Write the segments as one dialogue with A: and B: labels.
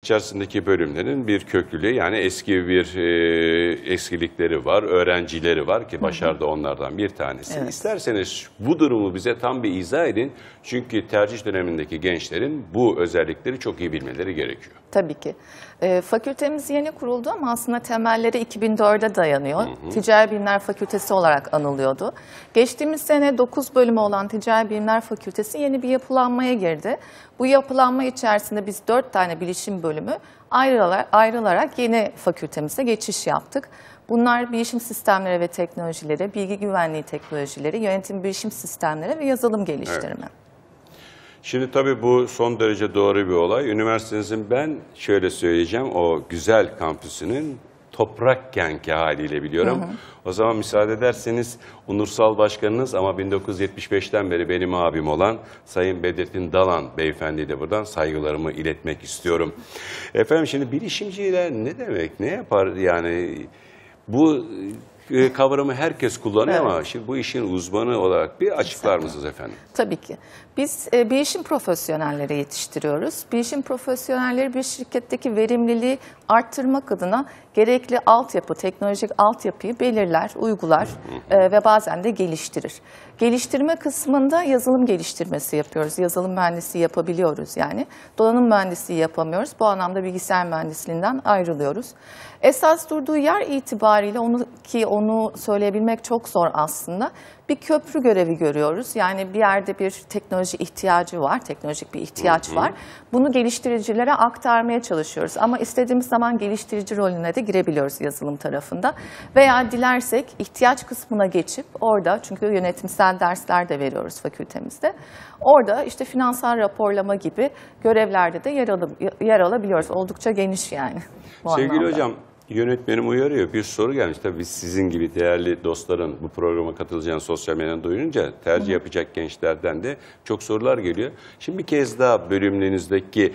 A: İçerisindeki bölümlerin bir köklülüğü, yani eski bir eskilikleri var, öğrencileri var ki Başar da onlardan bir tanesi.
B: Evet.
A: İsterseniz bu durumu bize tam bir izah edin. Çünkü tercih dönemindeki gençlerin bu özellikleri çok iyi bilmeleri gerekiyor.
B: Tabii ki. Fakültemiz yeni kuruldu ama aslında temelleri 2004'e dayanıyor. Ticari Bilimler Fakültesi olarak anılıyordu. Geçtiğimiz sene 9 bölümü olan Ticari Bilimler Fakültesi yeni bir yapılanmaya girdi. Bu yapılanma içerisinde biz 4 tane bilişim bölümü ayrılarak yeni fakültemize geçiş yaptık. Bunlar bilişim sistemleri ve teknolojileri, bilgi güvenliği teknolojileri, yönetim bilişim sistemleri ve yazılım geliştirme.
A: Evet. Şimdi tabii bu son derece doğru bir olay. Üniversitenizin, ben şöyle söyleyeceğim, o güzel kampüsünün toprakkenki haliyle biliyorum. O zaman müsaade ederseniz Onursal Başkanınız ama 1975'ten beri benim abim olan Sayın Bedrettin Dalan Beyefendi'ye de buradan saygılarımı iletmek istiyorum. Efendim, şimdi bilişimciler ne demek, ne yapar yani? Bu kavramı herkes kullanıyor, evet, ama şimdi bu işin uzmanı olarak bir açıklar mısınız efendim?
B: Tabii ki. Biz bilişim profesyonelleri yetiştiriyoruz. Bilişim profesyonelleri bir şirketteki verimliliği arttırmak adına gerekli altyapı, teknolojik altyapıyı belirler, uygular ve bazen de geliştirir. Geliştirme kısmında yazılım geliştirmesi yapıyoruz. Yazılım mühendisliği yapabiliyoruz yani. Donanım mühendisliği yapamıyoruz. Bu anlamda bilgisayar mühendisliğinden ayrılıyoruz. Esas durduğu yer itibariyle onu söyleyebilmek çok zor aslında. Bir köprü görevi görüyoruz. Yani bir yerde bir teknoloji ihtiyacı var, teknolojik bir ihtiyaç var. Bunu geliştiricilere aktarmaya çalışıyoruz. Ama istediğimiz zaman geliştirici rolüne de girebiliyoruz yazılım tarafında. Veya dilersek ihtiyaç kısmına geçip orada, çünkü yönetimsel dersler de veriyoruz fakültemizde. Orada işte finansal raporlama gibi görevlerde de yer alabiliyoruz. Oldukça geniş yani bu
A: Sevgili
B: anlamda.
A: hocam, yönetmenim uyarıyor. Bir soru gelmiş. Tabii biz sizin gibi değerli dostların bu programa katılacağını sosyal medyadan duyunca tercih yapacak gençlerden de çok sorular geliyor. Şimdi bir kez daha bölümlerinizdeki,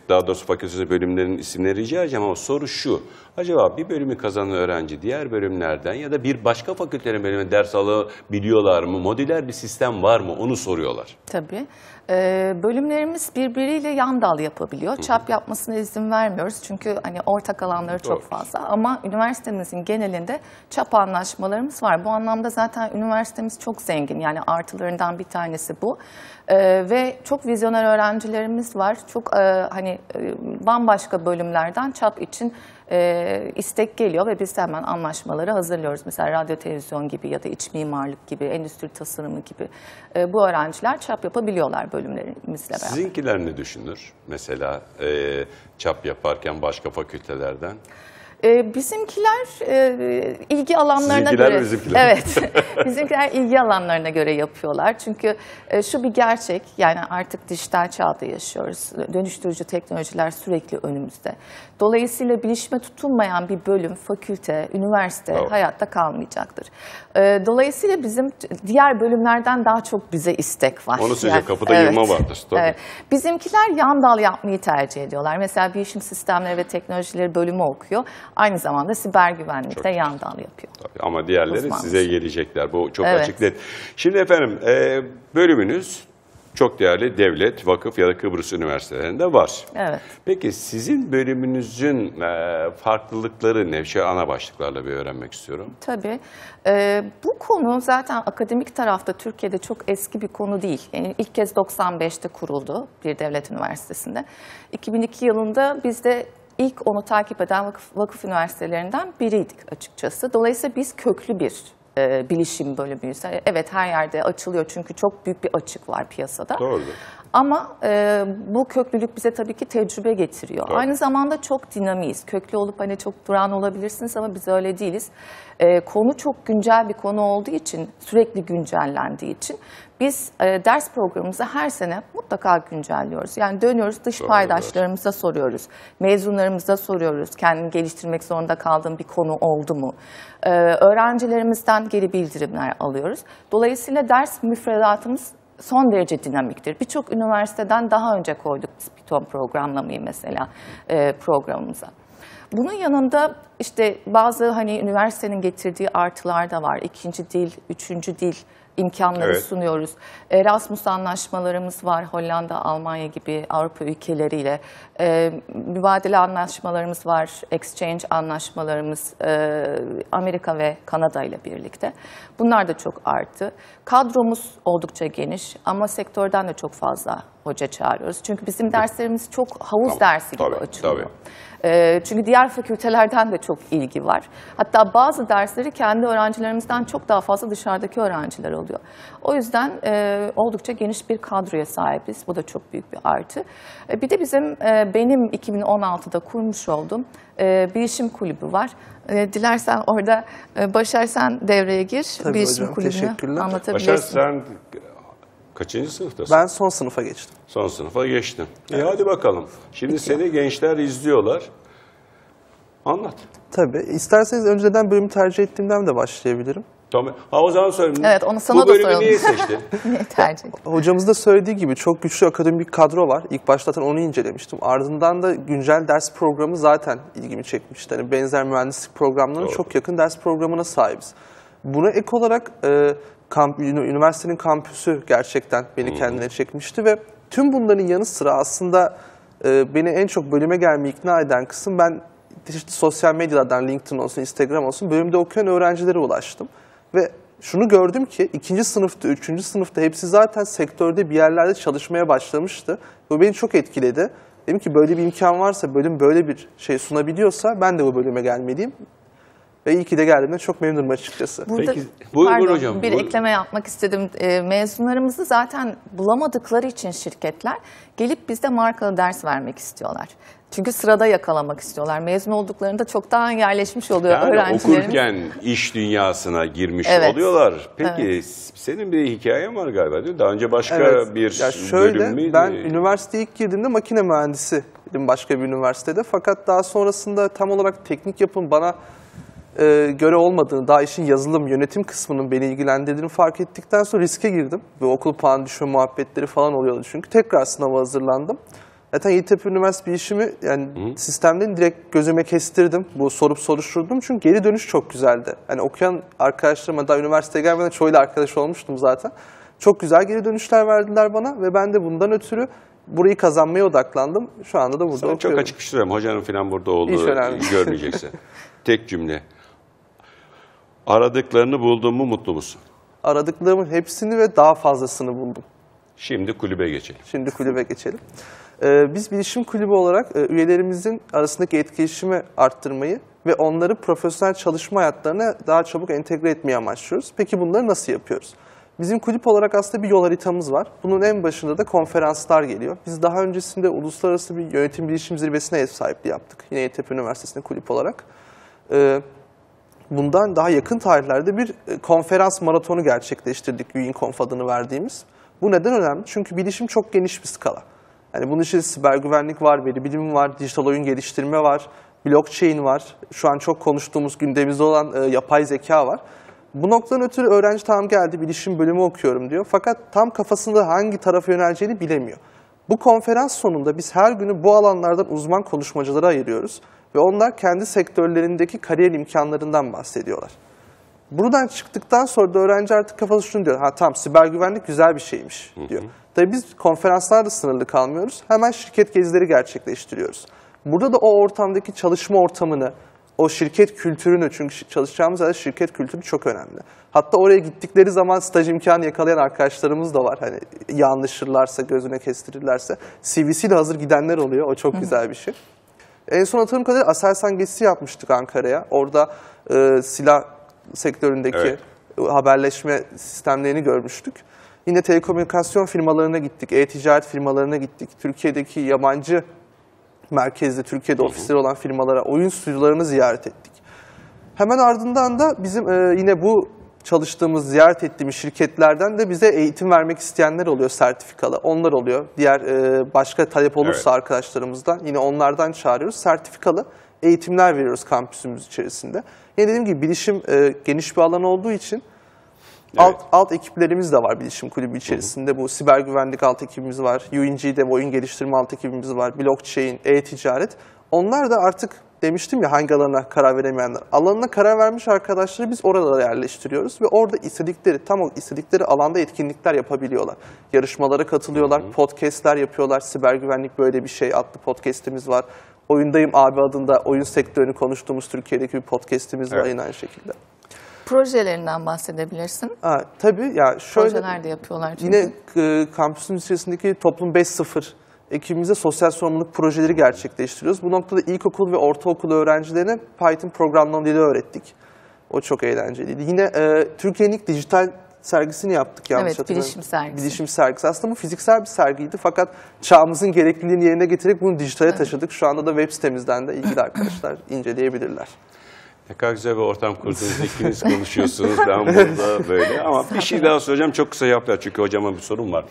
A: daha doğrusu fakültesi bölümlerin isimleri rica edeceğim ama soru şu. Acaba bir bölümü kazanan öğrenci diğer bölümlerden ya da bir başka fakültenin bölümüne ders alabiliyorlar mı? Modüler bir sistem var mı? Onu soruyorlar.
B: Tabii. Bölümlerimiz birbiriyle yan dal yapabiliyor. Çap yapmasına izin vermiyoruz çünkü hani ortak alanları çok fazla. Ama üniversitemizin genelinde çap anlaşmalarımız var. Bu anlamda zaten üniversitemiz çok zengin. Yani artılarından bir tanesi bu. Ve çok vizyoner öğrencilerimiz var. Çok bambaşka bölümlerden çap için istek geliyor ve biz hemen anlaşmaları hazırlıyoruz. Mesela radyo, televizyon gibi ya da iç mimarlık gibi, endüstri tasarımı gibi bu öğrenciler çap yapabiliyorlar bölümlerimizle beraber.
A: Sizinkiler ne düşünür mesela çap yaparken başka fakültelerden?
B: Bizimkiler ilgi alanlarına
A: Sizinkiler
B: göre,
A: bizimkiler.
B: evet, bizimkiler ilgi alanlarına göre yapıyorlar. Çünkü şu bir gerçek, yani artık dijital çağda yaşıyoruz. Dönüştürücü teknolojiler sürekli önümüzde. Dolayısıyla bilişime tutunmayan bir bölüm, fakülte, üniversite hayatta kalmayacaktır. Dolayısıyla bizim diğer bölümlerden daha çok bize istek var.
A: Onu söyleyeceğim, kapıda yığma vardır. Tabii.
B: Evet. Bizimkiler yan dal yapmayı tercih ediyorlar. Mesela bilişim sistemleri ve teknolojileri bölümü okuyor. Aynı zamanda siber güvenlikte yan dal yapıyor.
A: Tabii, ama diğerleri
B: Uzmanlık.
A: size gelecekler. Bu çok
B: Evet.
A: açık net. Şimdi efendim, bölümünüz çok değerli devlet, vakıf ya da Kıbrıs üniversitelerinde var.
B: Evet.
A: Peki sizin bölümünüzün farklılıkları ne? Ana başlıklarla bir öğrenmek istiyorum.
B: Tabii. Bu konu zaten akademik tarafta Türkiye'de çok eski bir konu değil. Yani ilk kez 95'te kuruldu bir devlet üniversitesinde. 2002 yılında biz de İlk onu takip eden vakıf üniversitelerinden biriydik açıkçası. Dolayısıyla biz köklü bir bilişim bölümüyüz. Evet, her yerde açılıyor çünkü çok büyük bir açık var piyasada.
A: Doğrudur.
B: Ama bu köklülük bize tabii ki tecrübe getiriyor.
A: Doğru.
B: Aynı zamanda çok dinamiyiz. Köklü olup hani çok duran olabilirsiniz ama biz öyle değiliz. Konu çok güncel bir konu olduğu için, sürekli güncellendiği için biz ders programımızı her sene mutlaka güncelliyoruz. Yani dönüyoruz, dış paydaşlarımıza soruyoruz, mezunlarımıza soruyoruz. Kendini geliştirmek zorunda kaldığım bir konu oldu mu? Öğrencilerimizden geri bildirimler alıyoruz. Dolayısıyla ders müfredatımız son derece dinamiktir. Birçok üniversiteden daha önce koyduk biz Python programlamayı mesela programımıza. Bunun yanında işte bazı üniversitenin getirdiği artılar da var. İkinci dil, üçüncü dil imkanları
A: Evet.
B: sunuyoruz. Erasmus anlaşmalarımız var Hollanda, Almanya gibi Avrupa ülkeleriyle. Mübadele anlaşmalarımız var, exchange anlaşmalarımız Amerika ve Kanada ile birlikte. Bunlar da çok arttı. Kadromuz oldukça geniş ama sektörden de çok fazla hoca çağırıyoruz. Çünkü bizim derslerimiz çok havuz dersi gibi açılıyor. Çünkü diğer fakültelerden de çok ilgi var. Hatta bazı dersleri kendi öğrencilerimizden çok daha fazla dışarıdaki öğrenciler oluyor. O yüzden oldukça geniş bir kadroya sahibiz. Bu da çok büyük bir artı. Bir de benim 2016'da kurmuş olduğum bilişim kulübü var. Dilersen orada Başar sen devreye gir.
C: Tabii
B: bilişim
C: hocam,
B: kulübünü
C: teşekkürler.
A: Başar
B: anlatabilirsin.
A: sen kaçıncı sınıftasın?
C: Ben son sınıfa geçtim.
A: Son sınıfa geçtin. Hadi bakalım. Şimdi seni gençler izliyorlar. Anlat.
C: Tabii. İsterseniz önceden bölümü tercih ettiğimden de başlayabilirim.
A: Tamam. O zaman söyleyeyim.
B: Evet, onu sana
A: Bu
B: da
A: bölümü
B: soralım.
A: niye seçtin?
B: Niye tercih ettin?
C: Hocamız da söylediği gibi çok güçlü akademik kadro var. İlk başta zaten onu incelemiştim. Ardından da güncel ders programı zaten ilgimi çekmişti. Yani benzer mühendislik programlarına çok yakın ders programına sahibiz. Buna ek olarak üniversitenin kampüsü gerçekten beni kendine çekmişti ve tüm bunların yanı sıra aslında beni en çok bölüme gelmeyi ikna eden kısım, ben işte sosyal medyalardan LinkedIn olsun, Instagram olsun bölümde okuyan öğrencilere ulaştım. Ve şunu gördüm ki 2. sınıfta, 3. sınıfta hepsi zaten sektörde bir yerlerde çalışmaya başlamıştı. Bu beni çok etkiledi. Dedim ki böyle bir imkan varsa, bölüm böyle bir şey sunabiliyorsa ben de bu bölüme gelmeliyim. Ve iyi ki de geldiğimden çok memnunum açıkçası.
B: Burada,
A: Peki, buyur
B: pardon,
A: hocam,
B: bir
A: buyur.
B: ekleme yapmak istedim. Mezunlarımızı zaten bulamadıkları için şirketler gelip bizde markalı ders vermek istiyorlar. Çünkü sırada yakalamak istiyorlar. Mezun olduklarında çoktan yerleşmiş oluyor
A: Yani
B: öğrencilerimiz.
A: okurken iş dünyasına girmiş
B: Evet.
A: oluyorlar. Peki senin bir hikayen var galiba değil mi? Daha önce başka bir
C: Ya şöyle,
A: bölüm müydü?
C: ben üniversiteye ilk girdiğimde makine mühendisiydim başka bir üniversitede. Fakat daha sonrasında tam olarak teknik yapım bana göre olmadığını, daha işin yazılım, yönetim kısmının beni ilgilendirdiğini fark ettikten sonra riske girdim. Ve okul puan düşme muhabbetleri falan oluyordu çünkü. Tekrar sınava hazırlandım. Zaten Yeditepe Üniversitesi bilişimi yani sistemden direkt gözüme kestirdim. Bu sorup soruşturdum çünkü geri dönüş çok güzeldi. Hani okuyan arkadaşlarıma daha üniversiteye gelmeden çoğuyla arkadaş olmuştum zaten. Çok güzel geri dönüşler verdiler bana ve ben de bundan ötürü burayı kazanmaya odaklandım. Şu anda da burada
A: Sana
C: okuyorum.
A: çok açık işliyorum. Hocanın falan burada olduğu
C: Hiç önemli.
A: görmeyeceksin. Tek cümle. Aradıklarını buldun mu, mutlu musun?
C: Aradıklarımın hepsini ve daha fazlasını buldum.
A: Şimdi kulübe geçelim.
C: Şimdi kulübe geçelim. Biz bilişim kulübü olarak üyelerimizin arasındaki etkileşimi arttırmayı ve onları profesyonel çalışma hayatlarına daha çabuk entegre etmeyi amaçlıyoruz. Peki bunları nasıl yapıyoruz? Bizim kulüp olarak aslında bir yol haritamız var. Bunun en başında da konferanslar geliyor. Biz daha öncesinde uluslararası bir yönetim bilişim zirvesine ev sahipliği yaptık. Yine Yeditepe Üniversitesi'nde kulüp olarak. Bundan daha yakın tarihlerde bir konferans maratonu gerçekleştirdik. UinConf adını verdiğimiz. Bu neden önemli? Çünkü bilişim çok geniş bir skala. Yani bunun içinde siber güvenlik var, veri bilimi var, dijital oyun geliştirme var, blockchain var. Şu an çok konuştuğumuz gündemimizde olan yapay zeka var. Bu noktadan ötürü öğrenci tamam geldi, bilişim bölümü okuyorum diyor. Fakat tam kafasında hangi tarafa yöneleceğini bilemiyor. Bu konferans sonunda biz her günü bu alanlardan uzman konuşmacılara ayırıyoruz. Ve onlar kendi sektörlerindeki kariyer imkanlarından bahsediyorlar. Buradan çıktıktan sonra da öğrenci artık kafası şunu diyor. Ha tamam, siber güvenlik güzel bir şeymiş diyor. Tabii biz konferanslarla sınırlı kalmıyoruz. Hemen şirket gezileri gerçekleştiriyoruz. Burada da o ortamdaki çalışma ortamını, o şirket kültürünü, çünkü çalışacağımız yerde şirket kültürü çok önemli. Hatta oraya gittikleri zaman staj imkanı yakalayan arkadaşlarımız da var. Hani iyi anlaşırlarsa, gözüne kestirirlerse. CV'siyle hazır gidenler oluyor. O çok güzel bir şey. En son hatırladığım kadarıyla Aselsan gezisi yapmıştık Ankara'ya. Orada silah sektöründeki haberleşme sistemlerini görmüştük. Yine telekomünikasyon firmalarına gittik, e-ticaret firmalarına gittik. Türkiye'deki yabancı merkezli, Türkiye'de ofisleri olan firmalara, oyun stüdyolarını ziyaret ettik. Hemen ardından da bizim yine bu çalıştığımız, ziyaret ettiğimiz şirketlerden de bize eğitim vermek isteyenler oluyor, sertifikalı. Onlar oluyor. Diğer başka talep olursa arkadaşlarımızdan yine onlardan çağırıyoruz. Sertifikalı eğitimler veriyoruz kampüsümüz içerisinde. Yine dediğim gibi bilişim geniş bir alan olduğu için alt ekiplerimiz de var bilişim kulübü içerisinde. Bu siber güvenlik alt ekibimiz var. UNG'de oyun geliştirme alt ekibimiz var. Blockchain, e-ticaret. Onlar da artık demiştim ya hangi alana karar veremeyenler. Alanına karar vermiş arkadaşları biz oralara yerleştiriyoruz ve orada tam o istedikleri alanda etkinlikler yapabiliyorlar. Yarışmalara katılıyorlar, podcastler yapıyorlar. Siber Güvenlik Böyle Bir Şey adlı podcastimiz var. Oyundayım abi adında oyun sektörünü konuştuğumuz Türkiye'deki bir podcastimiz var yine aynı şekilde.
B: Projelerinden bahsedebilirsin.
C: Tabii ya şöyle.
B: Projeler de yapıyorlar çünkü.
C: Yine kampüsün içerisindeki Toplum 5.0 ekibimizde sosyal sorumluluk projeleri gerçekleştiriyoruz. Bu noktada ilkokul ve ortaokul öğrencilerine Python programlama dili öğrettik. O çok eğlenceliydi. Yine Türkiye'nin ilk dijital sergisini yaptık yanlış
B: Evet,
C: hatırlamıyorum.
B: bilişim sergisi.
C: Bilişim sergisi. Aslında bu fiziksel bir sergiydi fakat çağımızın gerekliliğini yerine getirerek bunu dijitale taşıdık. Şu anda da web sitemizden de ilgili arkadaşlar inceleyebilirler.
A: Ne kadar güzel bir ortam kurdunuz. İkiniz konuşuyorsunuz. Ben burada böyle. Ama bir şey daha soracağım. Çok kısa yaptılar çünkü hocama bir sorum var.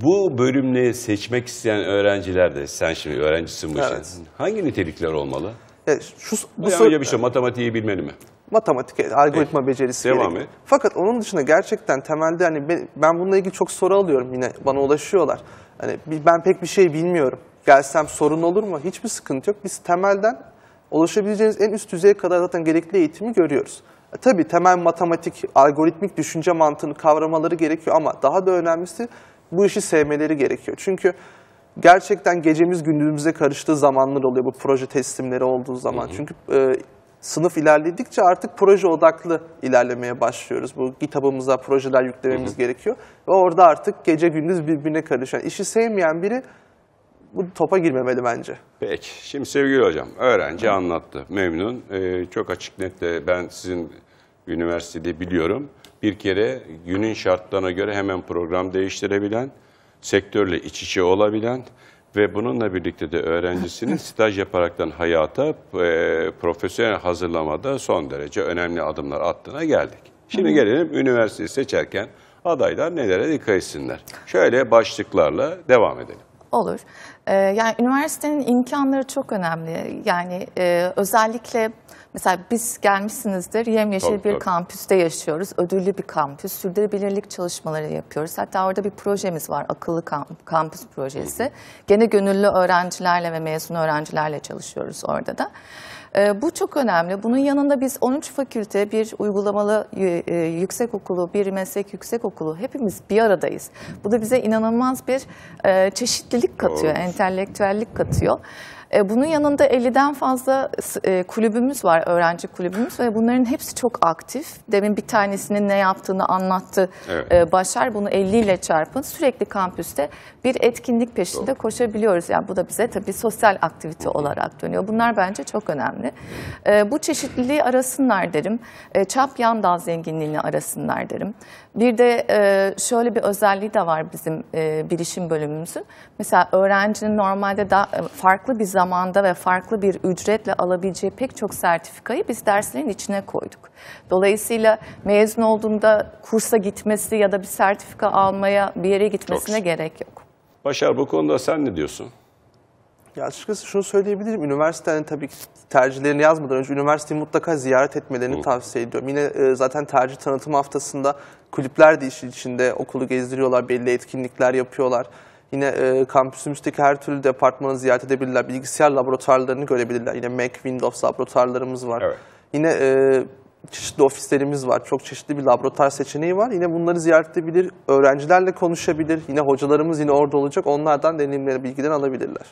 A: Bu bölümleri seçmek isteyen öğrenciler de, sen şimdi öğrencisin bu işin. Hangi nitelikler olmalı? Önce bir şey, matematiği bilmeli mi?
C: Matematik, algoritma becerisi
A: Devam
C: gerekiyor.
A: et.
C: Fakat onun dışında gerçekten temelde hani ben bununla ilgili çok soru alıyorum yine bana ulaşıyorlar. Hani ben pek bir şey bilmiyorum. Gelsem sorun olur mu? Hiçbir sıkıntı yok. Biz temelden ulaşabileceğiniz en üst düzeye kadar zaten gerekli eğitimi görüyoruz. Tabii temel matematik, algoritmik düşünce mantığını kavramaları gerekiyor ama daha da önemlisi bu işi sevmeleri gerekiyor. Çünkü gerçekten gecemiz gündüzümüze karıştığı zamanlar oluyor bu proje teslimleri olduğu zaman. Çünkü sınıf ilerledikçe artık proje odaklı ilerlemeye başlıyoruz. Bu GitHub'ımıza projeler yüklememiz gerekiyor. Ve orada artık gece gündüz birbirine karışan. İşi sevmeyen biri bu topa girmemeli bence.
A: Peki. Şimdi sevgili hocam, öğrenci anlattı. Memnun. Çok açık net de ben sizin üniversitede biliyorum. Bir kere günün şartlarına göre hemen program değiştirebilen, sektörle iç içe olabilen ve bununla birlikte de öğrencisinin staj yaparaktan hayata profesyonel hazırlamada son derece önemli adımlar attığına geldik. Şimdi gelelim üniversiteyi seçerken adaylar nelere dikkat etsinler. Şöyle başlıklarla devam edelim.
B: Olur. Yani üniversitenin imkanları çok önemli. Yani özellikle mesela biz gelmişsinizdir, yemyeşil bir kampüste yaşıyoruz. Ödüllü bir kampüs, sürdürülebilirlik çalışmaları yapıyoruz. Hatta orada bir projemiz var, akıllı kampüs projesi. Gene gönüllü öğrencilerle ve mezun öğrencilerle çalışıyoruz orada da. Bu çok önemli. Bunun yanında biz 13 fakülte, bir uygulamalı yüksekokulu, bir meslek yüksekokulu hepimiz bir aradayız. Bu da bize inanılmaz bir çeşitlilik katıyor, entelektüellik katıyor. Bunun yanında 50'den fazla kulübümüz var, öğrenci kulübümüz ve bunların hepsi çok aktif. Demin bir tanesinin ne yaptığını anlattı Başar. Bunu 50 ile çarpın. Sürekli kampüste bir etkinlik peşinde koşabiliyoruz. Yani bu da bize tabii sosyal aktivite olarak dönüyor. Bunlar bence çok önemli. Bu çeşitliliği arasınlar derim. Çap yan dal zenginliğini arasınlar derim. Bir de şöyle bir özelliği de var bizim bilişim bölümümüzün. Mesela öğrencinin normalde farklı bir zamanda ve farklı bir ücretle alabileceği pek çok sertifikayı biz derslerin içine koyduk. Dolayısıyla mezun olduğunda kursa gitmesi ya da bir sertifika almaya bir yere gitmesine gerek yok.
A: Başar, bu konuda sen ne diyorsun?
C: Ya açıkçası şunu söyleyebilirim. Üniversitenin tabii ki tercihlerini yazmadan önce üniversiteyi mutlaka ziyaret etmelerini tavsiye ediyorum. Yine zaten tercih tanıtım haftasında kulüpler de işin içinde okulu gezdiriyorlar, belli etkinlikler yapıyorlar. Yine kampüsümüzdeki her türlü departmanı ziyaret edebilirler. Bilgisayar laboratuvarlarını görebilirler. Yine Mac, Windows laboratuvarlarımız var.
A: Evet.
C: Yine çeşitli ofislerimiz var. Çok çeşitli bir laboratuvar seçeneği var. Yine bunları ziyaret edebilir, öğrencilerle konuşabilir. Yine hocalarımız yine orada olacak. Onlardan deneyimleri, bilgiden alabilirler.